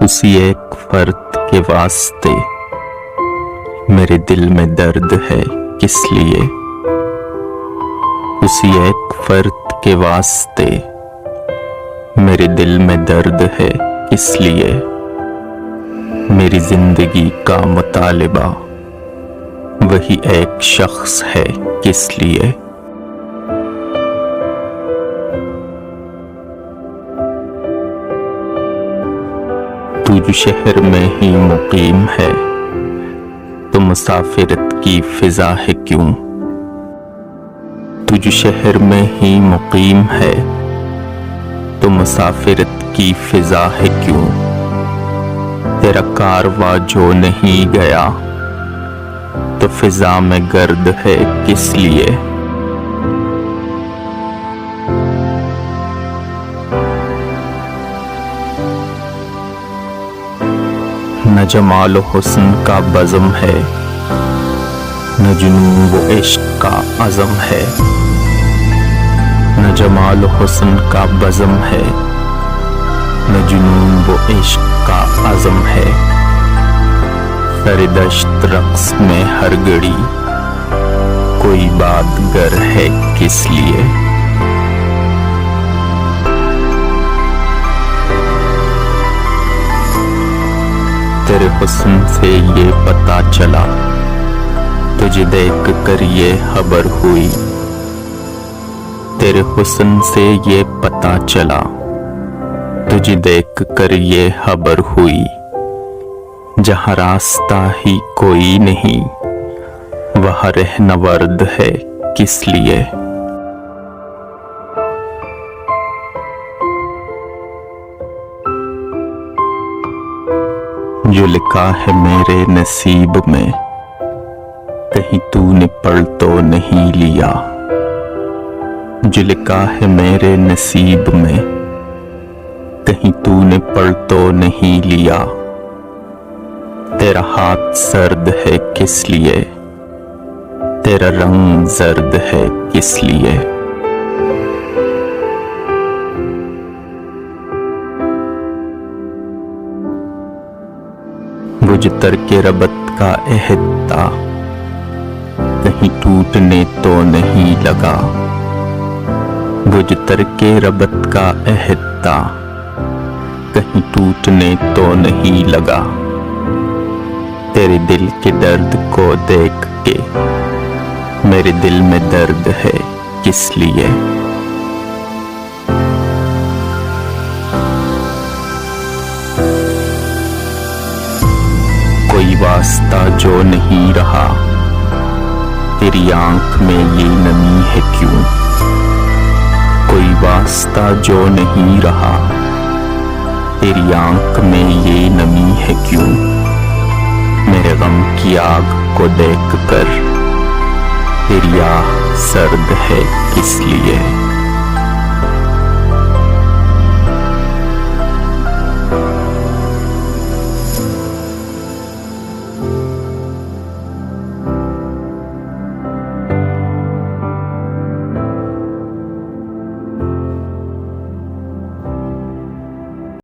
उसी एक फर्द के वास्ते मेरे दिल में दर्द है किस लिए। उसी एक फर्द के वास्ते मेरे दिल में दर्द है किस लिए। मेरी जिंदगी का मुतालिबा वही एक शख्स है किस लिए। तू जो शहर में ही मुकीम है तो मुसाफिरत की फिजा है क्यों। तू जो शहर में ही मुकीम है तो मुसाफिरत की फिजा है क्यों। तेरा कारवां जो नहीं गया तो फिजा में गर्द है किस लिए। न जमाल हुस्न का बज़म है न जुनून वो इश्क का अज़म है। न जमाल हुस्न का बज़म है न जुनून वो इश्क का अज़म है। सरदश्त रक़्स में हर घड़ी कोई बात गर है किस लिए। तेरे हुस्न से ये पता चला तुझे देख कर ये खबर हुई। तेरे हुस्न से ये पता चला तुझे देख कर ये खबर हुई। जहाँ रास्ता ही कोई नहीं वहाँ रहनवर्द है किस लिए। जो लिखा है मेरे नसीब में कहीं तूने पढ़ तो नहीं लिया। जो लिखा है मेरे नसीब में कहीं तूने पढ़ तो नहीं लिया। तेरा हाथ सर्द है किस लिए तेरा रंग जर्द है किस लिए। वो जो तरके रबत का अहद था कहीं टूटने तो नहीं लगा। वो जो तरके रबत का अहद था कहीं टूटने तो नहीं लगा। तेरे दिल के दर्द को देख के मेरे दिल में दर्द है किस लिए। कोई वास्ता जो नहीं रहा तेरी आंख में ये नमी है क्यों। कोई वास्ता जो नहीं रहा तेरी आंख में ये नमी है क्यों। मेरे गम की आग को देख कर तेरी आह सर्द है किस लिए।